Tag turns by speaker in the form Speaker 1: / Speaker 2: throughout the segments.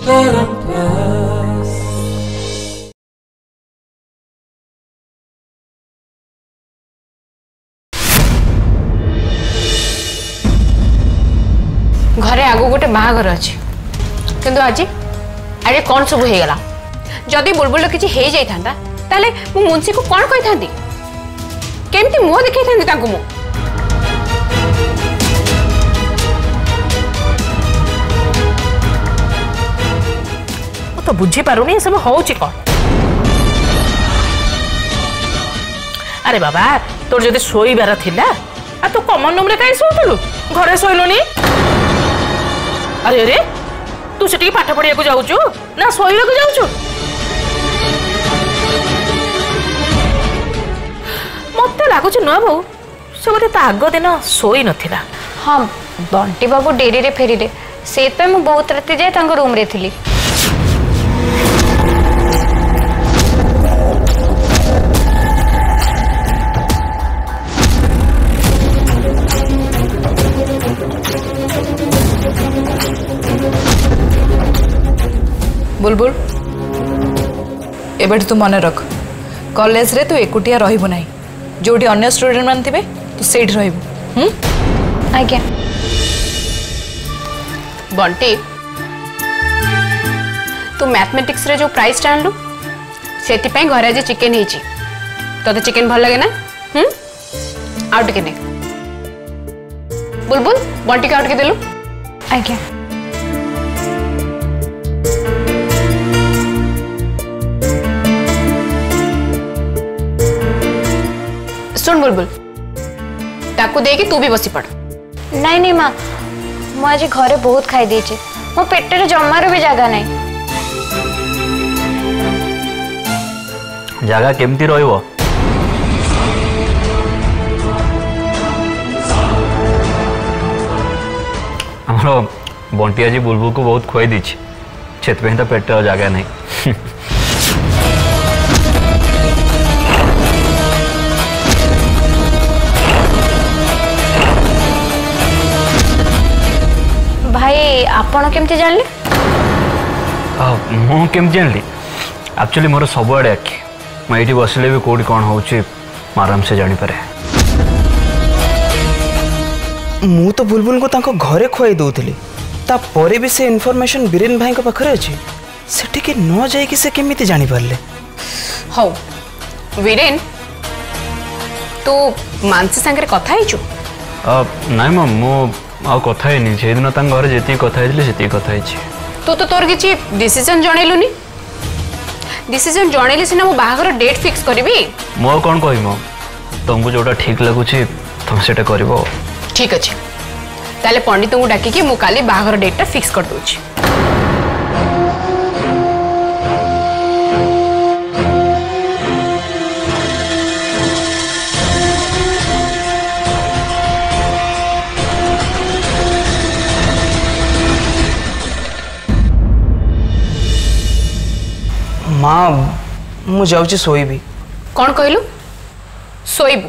Speaker 1: घरे आगु गोटे बाहागर अच्छी किंतु आज आज कौन सब हो गला जदि बुलबुल किसी हो जाता ताले मु मुंशी को कौन कही था केमती मुह देखी था मु
Speaker 2: तो बुझी पारुनी सब हूँ कौन। अरे बाबा तोर जदि शोइबार थिला आ तू कमन रूम रे काई सोतलु घरे सोइलोनी। अरे अरे तू सेठी पाठ पढ़िया को जाऊचु ना सोइला को जाऊचु मते लागुच न बहु से बोले ता आगो दिन सोई नथिला।
Speaker 3: हाँ बंटी बाबू डेरी रे फेरी रे से पे मु बहुत राति जाए तांको रूम रे थिली।
Speaker 4: बुलबुल एबेठ तू मन रख कॉलेज रे तू एकुटिया रहिबु नाही जोटी अन्य स्टूडेंट मान थिबे तू सेठ रहिबु।
Speaker 3: आज्ञा
Speaker 1: बंटी तू मैथमेटिक्स रे जो प्राइस आनलु सेति पई घर आज चिकन हेची तो चिकन भल लगे ना आउट के ने बुलबुल बंटी का आउट के देलु।
Speaker 3: आज्ञा
Speaker 1: सुन बुलबुल ताकू दे कि तू भी बसी पड़।
Speaker 3: नहीं नहीं माँ मु आज घरे बहुत खाई देछि मो पेट रे जमारो भी जगह नहीं।
Speaker 5: जगह केमती रहिबो हमरो बंटिया जी बुलबुल को बहुत खुआई दीछि छेत पे तो पेट जगह नहीं।
Speaker 3: भाई आपण केमती जानले
Speaker 5: मु केमती जानली एक्चुअली मोर सबुआड़े आखि मुझे बसले भी कौटी कौन हो आराम से जानी पारे।
Speaker 6: मु तो बुलबुल को तांको घरे खुआई दउथली तापरे भी से इन्फॉर्मेशन बीरेन भाई को पाखरे अछि सेठी के न जाई कि से केमिति जानी पारले।
Speaker 1: हौ वीरेन तू मानसी संगे कथा हिचु
Speaker 5: नाइ मो मो आ कथा हेनी से दिन तांग घर जेती कथा हेतले सेती कथा हिची।
Speaker 1: तू तो तोर किछि डिसीजन जणैलुनी डिसीजन जणैले सिना मो बाहागर डेट फिक्स करबी
Speaker 5: मो कोन कहि मो तुमको जोटा ठीक लागुछि तुम सेटा करबो।
Speaker 1: ठीक अछि ताले पंडित को डाकी कि मु काली बाहागर डेट फिक्स कर दोछि।
Speaker 6: माँ मु जाउची सोईबी।
Speaker 1: कौन कहलु सोईबु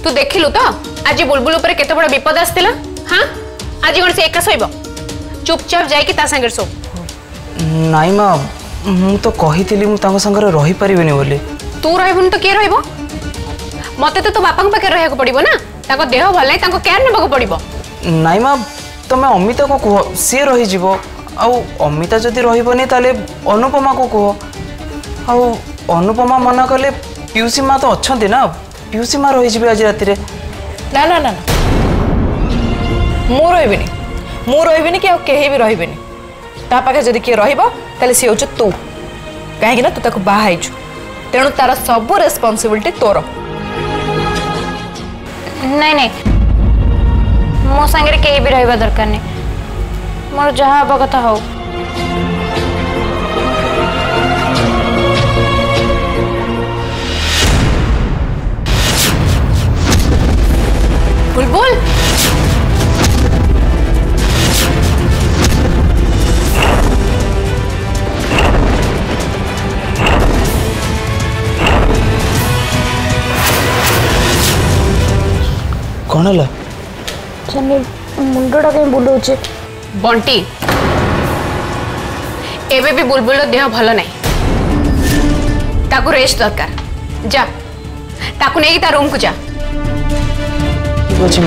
Speaker 1: तू देखिलु तो आज बुलबुल ऊपर केते बड़ा विपद आस्तिला। हाँ आज कौन से एका सोईब चुपचाप जाइए ता संगे सो।
Speaker 6: नाई माँ मु तो कहिथिली मु तांको संगे रही परिबिनी बोली।
Speaker 1: तू रहबुन तो के रहबो मते तो बापा पाखे रहया को पड़िबो ना ताको देह भल नाही ताको केयर नेबा को पड़िबो।
Speaker 6: नाई माँ तमे अमिता को कह सी रही जीवो आउ अमिता जदि रहिबनी ताले अनुपमा को कह आउ अनुपमा मना कले पियूसी माँ तो अच्छी ना पियूसी माँ रही आज राति रे।
Speaker 4: ना ना ना मु रहिबिनी कि केही भी रहिबिनी ता पाखे जदि किए रहिबो ताले सी होछ तू काहे ना तू ताको बाहा आइछु तेणु तार सब रेस्पॉन्सिबिलिटी तोर।
Speaker 3: नहीं नहीं मो संगे केही भी रहिबा दरकार नहीं मोर जहाँ हवा कथा हो।
Speaker 1: बुलबुल
Speaker 6: कौन है
Speaker 3: मुंडटा कहीं बुलाऊे
Speaker 1: बंटी एबे भी बुलबुल देह भल नहीं, ताकू रेस्ट दरकार। जा ताकू नहीं ता रूम को जा।
Speaker 6: ठीक अच्छे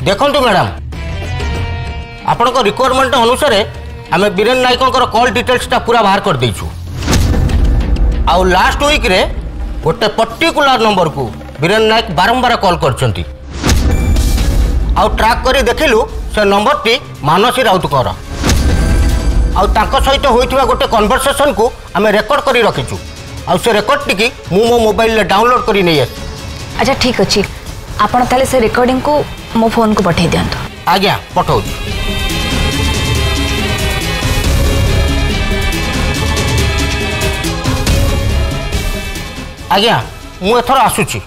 Speaker 7: देखु मैडम आपण रिक्वायरमेंट अनुसार आम बीरेन नायक कॉल डिटेल्स पूरा बाहर कर देचु। आउ लास्ट वीक रे गोटे पर्टिकुलर नंबर को बीरेन नायक बारंबार कॉल करछंती। आउ ट्रैक करी देखिलु से नंबर टी मानसी राउत कर आउ तांको सहित होइथिबा गोटे कन्वर्सेशन को आम रेकॉर्ड करी रखिचु। आउ से रेकॉर्ड टी मु मो मोबाइल रे डाउनलोड करी नै आसी।
Speaker 3: अच्छा ठीक अच्छे आपण ताले से रिकॉर्डिंग को मो फोन को पठे दियंतो।
Speaker 7: आज्ञा पठाऊ। आज्ञा मु एथर आसुची।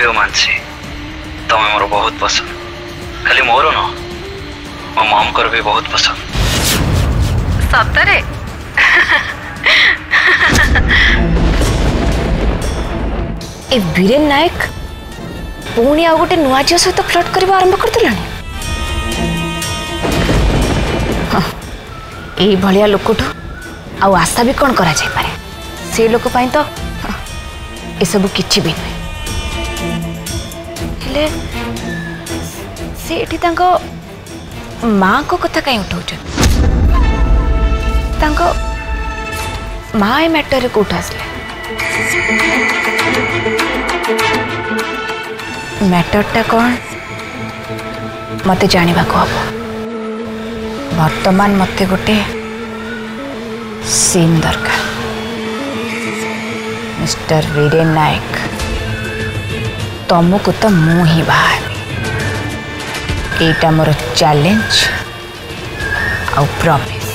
Speaker 5: मानसी तुम्हें मोर बहुत पसंद, खाली मोर न मो मम कर भी बहुत पसंद।
Speaker 1: सतरे
Speaker 3: ए बीरेन नायक पुणी आ गोटे नुआ झील सहित फ्लर्ट करबा आरंभ करदेलानी। ए भलिया लोकठू आ आशा भी कौन करा जाय पारे। से लोक पाई तो ए सब किछि भी नहीं। से माँ को कथा कहीं उठाऊ माँ ए मैटर कौट आसले मैटरटा कौन मते जानिबा को हबो। वर्तमान मते गोटे सीन दरकार। मिस्टर वीरेन नायक तुमको तो मु ही बाहर एटा मोर चैलेंज आउ प्रॉमिस।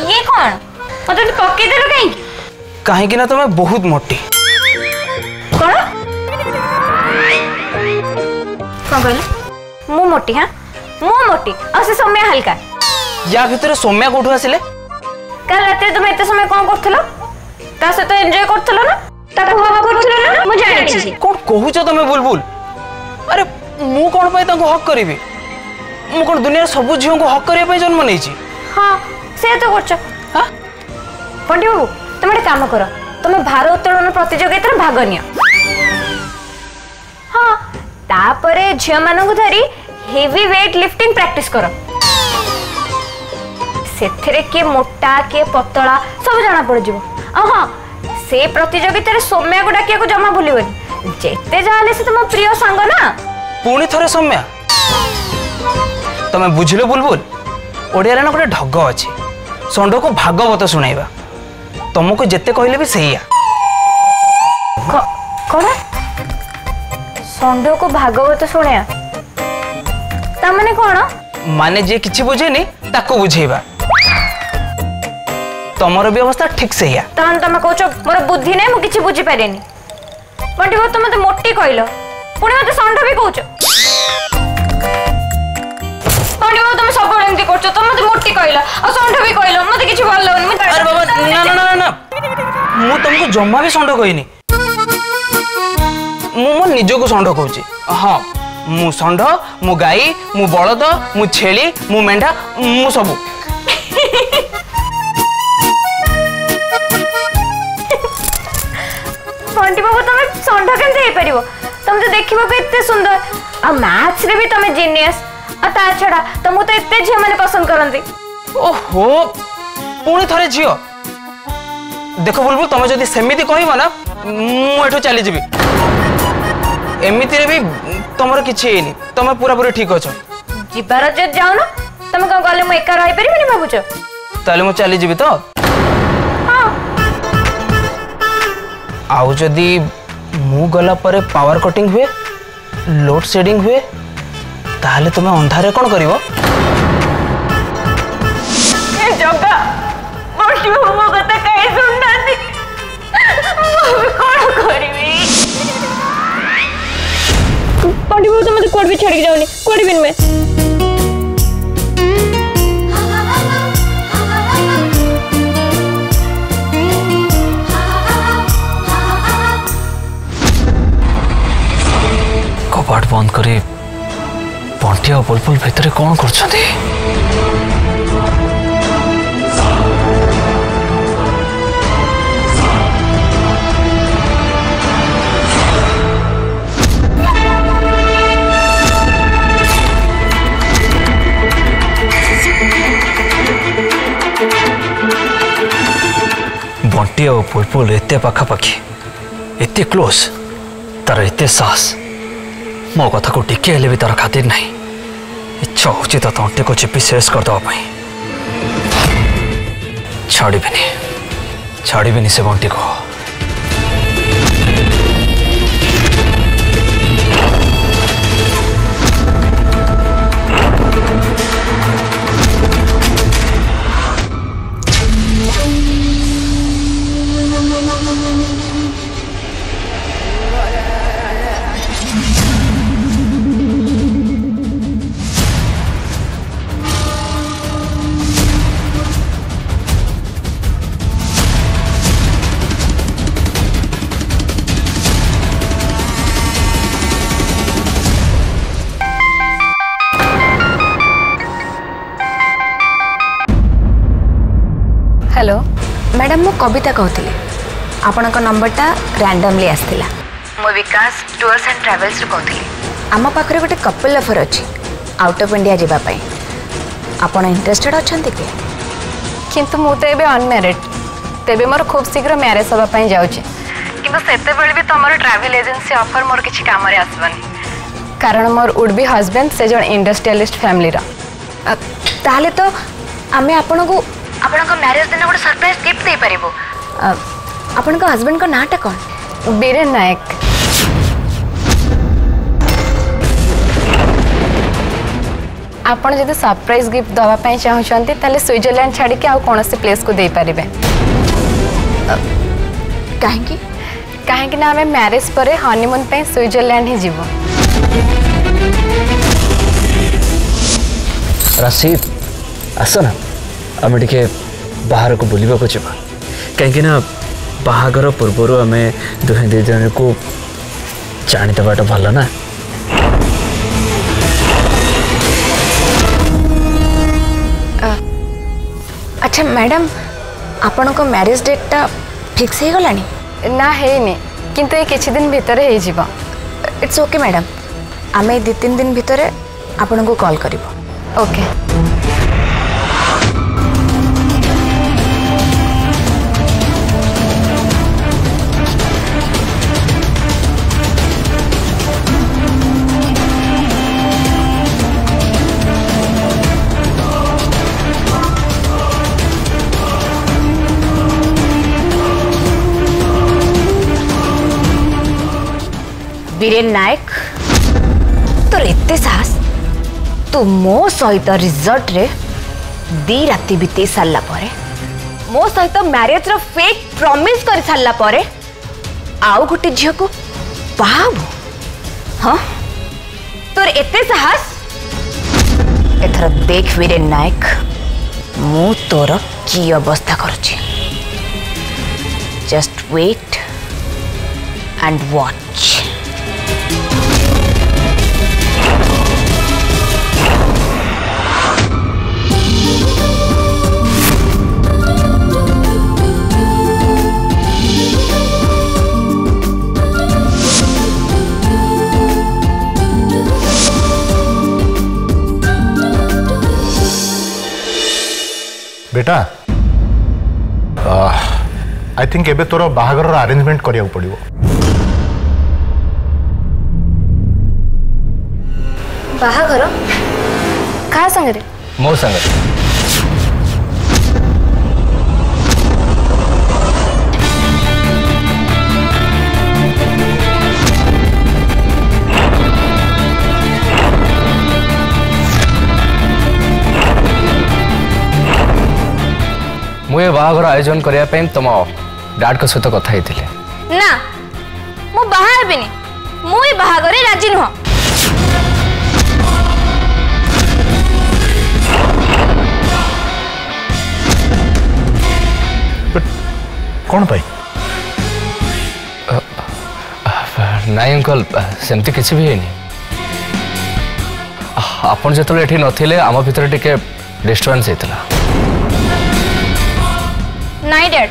Speaker 3: ये कौन मतलब पक्के देलो कहीं
Speaker 6: कहीं ना तुम्हें बहुत मोटी
Speaker 3: कौन कहले मु मोटी। हाँ मु मोटी और से सौम्या हल्का।
Speaker 6: या भितर सौम्या कोठू आसिले?
Speaker 3: कल रात तुम एते समय कौन करथलो? ता से तो एंजॉय करथलो ना? ताको हक करथलो ना? मु जानि छी।
Speaker 6: कोन कहूछ तमे बुलबुल? अरे मु कोन पय ताको हक करिवे? मु कोन दुनिया सब झियो को हक करिया पय जन्म नै छी?
Speaker 3: हां से तो करछ। हां पंडी बाबू तुम एक काम करो, तुम भार उत्तोलन प्रतियोगिता भाग नियो। हां तापरे झियो मानकु धरी हेवी वेट लिफ्टिंग प्रैक्टिस करो। सेथरे के मोटा के पतला सब जाना पड़ जिवो। हां से प्रतियोगिता रे सौम्या को डाकिया को जमा भूलिबनी। जेते जाले से तुम प्रिय संग ना।
Speaker 6: पुणी थरे सौम्या तमे बुझिलो बुलबुल? ओडिया रे ना गोटे ढग अछि संडो को भागवत सुनाइबा। तुमको जेते कहले भी सहीया।
Speaker 3: कोन संडो को भागवत सुनया ता माने कोन?
Speaker 6: माने जे किछि बुझेनी ताको बुझेबा। तमरो भी अवस्था ठीक से या
Speaker 3: तहन तमे कहछो मोर बुद्धि नै मु किछि बुझी पारेनी। पंडी बाबू तुम मते मोटी कहलो पुणी मते संडो भी कहछो। पंडी बाबू तुम सब एमती करछो तुम मते मोटी कहलो और संडो भी कहलो मते किछि भल लागोनी।
Speaker 6: अरे बाबा ना ना ना ना मु तुमको जम्मा भी संडो कहनी। मु मो निजो को संडो कहूची। हां मु संडो मु गाई मु बळद मु छेली मु मेंढा मु सब।
Speaker 3: पंडी बाबू तुम संडो केमते हे परिबो? तुम तो देखिबो के इतने सुंदर आ मैथ्स रे भी तमे जीनियस आ ता छडा तुमको तो इतने झियो माने पसंद करंती।
Speaker 6: ओहो पुणी थरे झियो देख बुलबुल तुम जदि सेमिति कहब ना मुठू चली जी एमती भी तुम किसी तुम पूरा पूरी ठीक अच्छ
Speaker 3: जीवार जे जाओ ना तुम कौन गले मु एका रही परिबेनी भाबुछ
Speaker 6: ताले मु चली जी तो आउ जदि मु गला परे पावर कटिंग हुए लोड शेडिंग हुए ताले तुम अंधारे कौन करिवो
Speaker 3: ए जगा मोटी मो कथा काई सुननाती मु कोन करिवि पंडी बो तो मते कोड भी छड़ के जाउनी कोड बिन में
Speaker 5: कपाट बंद करे बंटी और बुलबुल भितर कौन कर बंटी और बुलबुल एते पाखापाखि एते क्लोज तार एते साहस मो कथा को टिके हेले भी तार खातिर नहीं इच्छा होची तो तंटे को चिपी शेष करदे छाड़बी से बंटी को
Speaker 3: हेलो मैडम मु कविता कहती आपण नंबरटा रैंडमली आसला मो विकास टूर्स एंड ट्रैवल्स कहती आम पाखे गोटे कपल ऑफर अच्छी आउट ऑफ इंडिया जावाई आपण इंटरेस्टेड अच्छा कि
Speaker 1: किंतु मु तो अनमैरिड तेबे मोर खूब शीघ्र मैरेज होगा जाऊँचे किंतु सेतेबेले भी तुम ट्रैवल एजेंसी ऑफर मोर किसी काम आसबानी कारण मोर वुड बी हस्बैंड से जन इंडस्ट्रियलिस्ट फैमिली
Speaker 3: ताले तो आमे आपण को मैरिज दिन गोटे सरप्राइज गिफ्ट दे पारिबो आपण को हस्बैंड को नाटा कौन
Speaker 1: बीरेन नायक आपण जदि सरप्राइज गिफ्ट दवाई चाहते ताले स्विट्जरलैंड छाड़ी के आउ कौन से प्लेस को दे पारिबे कहीं ना आमे मैरिज पर हनीमून पे स्विट्जरलैंड ही जीवो
Speaker 5: राशिद आस ना आम टे बाहर को बुलवा जावा कहीं बाहागर पूर्वर आम दुहे दी जन को जानीदेवाटा भल ना
Speaker 3: अच्छा मैडम आपण को मैरिज डेटा फिक्स हो गलानी
Speaker 1: ना है किंतु ये किछि दिन भितर हो जीव
Speaker 3: इट्स ओके मैडम आम 2-3 दिन भितर आपण को कॉल करिवो
Speaker 1: ओके
Speaker 3: बीरेन नायक तोर एते साहस तू मो सहित रिजॉर्ट रे 2 राति बीते सारा परे मो सहित मैरिज रो फेक प्रॉमिस कर सारा परे आउ गोटे झियो को बाबू हाँ तोर एते साहस एथर देख बीरेन नायक मु तोर की अवस्था करुची जस्ट वेट एंड वॉच
Speaker 8: सेटा आई थिंक एबे तोर बाहागर अरेंजमेंट करिया पड़िबो।
Speaker 3: बाहागर कहा संगे?
Speaker 5: मो संगे। मुझे बाहागर आयोजन करने तुम डैड को सहित कथा
Speaker 3: ना मु बाहा हेबिनी मु ए बाहागर राजी नुह।
Speaker 8: कौन पाई?
Speaker 5: नाई अंकल सेमती किसी भी है आपन जो ये नथिले आम भीतर टिके डिस्टर्बेंस होता।
Speaker 3: नाई डैड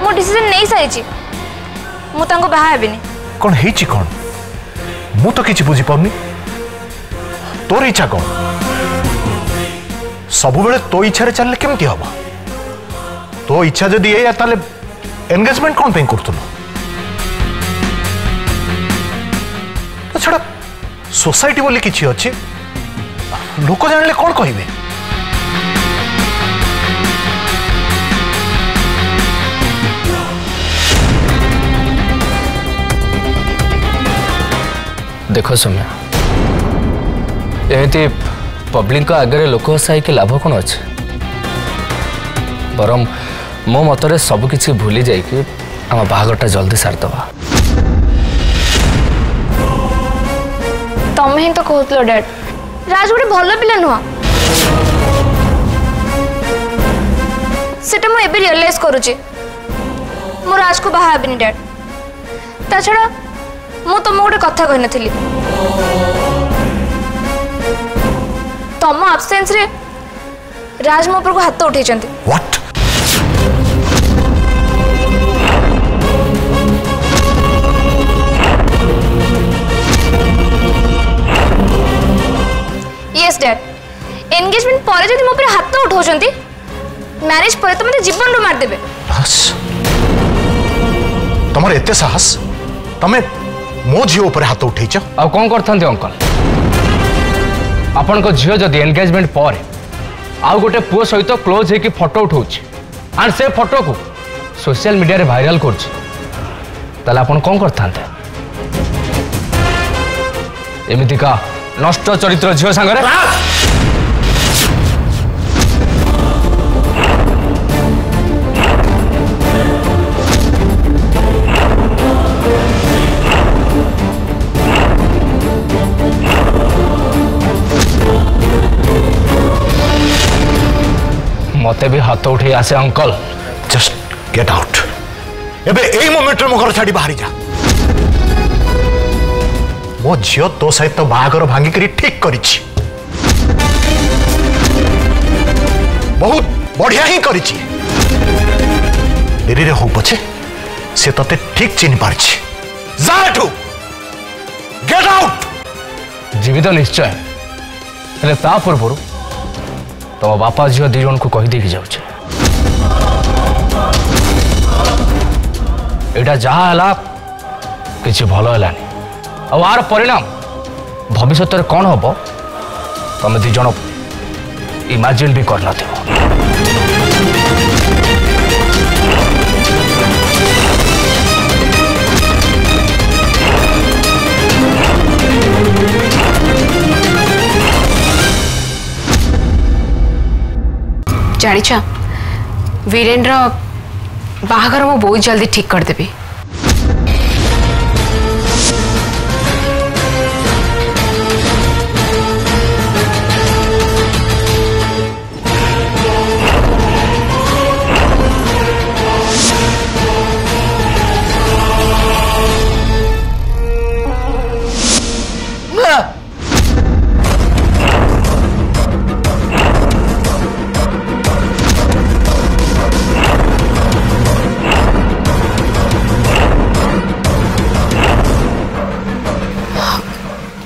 Speaker 3: मो डिसीजन नहीं सारी मु तांको बाहा हेबिनी।
Speaker 8: कौन हेची कौन मु तो किछि बुझी पाउनी। तोर इच्छा कौन? सब बेले तो इच्छा रे चलले केमती हबा? तो इच्छा जदि ए ताले एंगेजमेंट कौन पे करतुल? तो छड़ा सोसाइटी बोली किछि अछि लोक जानले कौन कहिबे?
Speaker 5: देखो सौम्या एमती पब्लिक आगे लोक हसाई के लाभ कौन अच्छे बरम मो मतरे सबकि भूली जाइए आम बाहागरटा जल्दी सारदबा।
Speaker 3: तमें ही तो कहूल डैड राज गोटे भल पिला नुह सेटा मुझे रियलाइज करुचे मो राज को बाहा हेबिनी डैड। ता छड़ा मु तुम गोटे कथा कही नथिली तम आब्सेंस रे राज मो ऊपर को हाथ उठे चंती।
Speaker 8: व्हाट?
Speaker 3: यस डैड एंगेजमेंट पर जदि मो ऊपर हाथ उठाउचंती मैरिज पर तो मते जीवन रो मार देबे।
Speaker 8: बस तमर एते साहस तमे मो झील ऊपर हाथ उठेच
Speaker 5: आ कौन करथांती अंकल? आपण को झील जदि एंगेजमेंट पर आउ गोटे पुओ सहित क्लोज होकर फोटो उठाउछ एंड से फोटो को सोशल मीडिया रे वायरल करछ ताले आपण कौन करथांते? एमिति का नष्ट चरित्र झील संगे मते भी हाथ उठे आसे अंकल।
Speaker 8: जस्ट गेट आउट एबे एई मोमेंट रे मो घर छाड़ी बाहरी जा। मो झियो तो सहित तो बाहागर भांगी करी ठीक करिछि बहुत बढ़िया ही करिछि। देरी रे हो पछे से तते ठीक चिन्ह पारछि। जा एठू गेट आउट।
Speaker 5: जीवित निश्चय हेले ता पूर्व तो बापा झील दी जन को कही देकी जाउछे एटा जहा हला किछि भलो हलानी और आर परिणाम भविष्य रे कौन हम तुम दी जन इमेजिन भी कर नथिबो।
Speaker 1: जानिछ वीरेन्द्र बाहागर मु बहुत जल्दी ठीक कर देबी।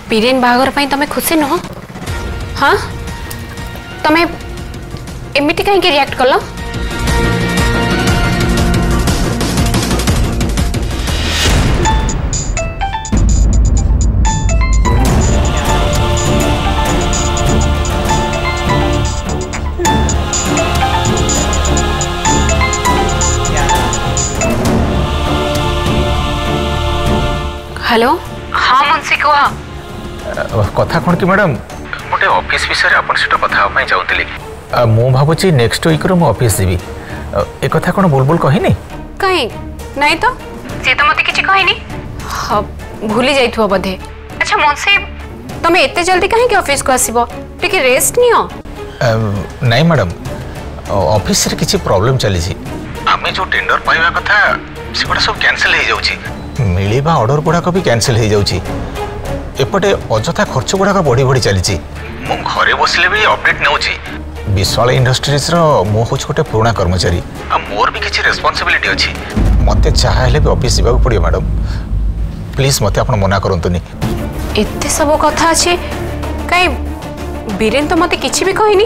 Speaker 1: बीरेन बाहागर पाई तमे खुशी नुह? हाँ तमे एमिति कहीं रिएक्ट कल? हेलो हाँ मुंशी कह
Speaker 9: कथा कौन कि मैडम गोटे ऑफिस विषय आप कथा चाहूली मु भावुची नेक्स्ट वीक मु ऑफिस जीवी ए कथा कौन बुलबुल कहनी
Speaker 1: कहीं नहीं तो सी तो मत किसी कहनी हाँ भूली जाइथुआ बोधे। अच्छा मुंशी तमें एते जल्दी कहीं ऑफिस को आसीबो टिके रेस्ट नियो?
Speaker 9: नहीं मैडम ऑफिस रे किछि प्रॉब्लम चली छी आमे जो टेंडर पाइबा कथा से गुडा सब कैंसिल हो जाउची मिलिबा ऑर्डर गुड़ाक भी कैंसिल हो जाउची एपटे अजथा खर्च गुड़ाक बढ़ी बढ़ी चली मु घरे बसले भी अपडेट नौची विश्वाल इंडस्ट्रीज रो मो हूँ गोटे पुराना कर्मचारी आ मोर भी किसी रेस्पॉन्सिबिलिटी अच्छी मते चाहे भी ऑफिस जावाक पड़ियो मैडम प्लीज मते आपण मना करंतुनी
Speaker 1: एते सब कथा अछि कहीं बीरेन तो मते किछि भी कहनी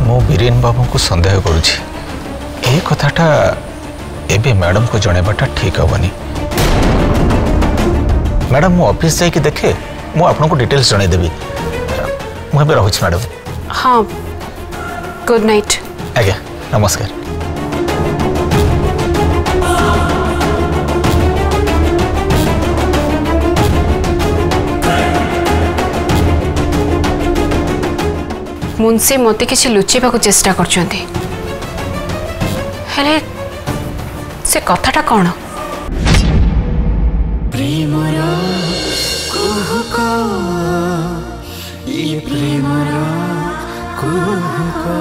Speaker 9: मो बीरेन बाबू को संदेह करूची ए कथाटा एबे मैडम को जणेबाटा ठीक हेनी मैडम मु ऑफिस जाई कि देखे मु आपन को डिटेल्स जणे देबी मु एबे रहूछ मैडम।
Speaker 1: हाँ गुड नाइट।
Speaker 9: आज्ञा नमस्कार।
Speaker 1: मुंशी मते किसी लुचेबा को चेष्टा करछंती हेले से कथाटा कौन? प्रेमरा कुहुका ये प्रेमरा कुहुका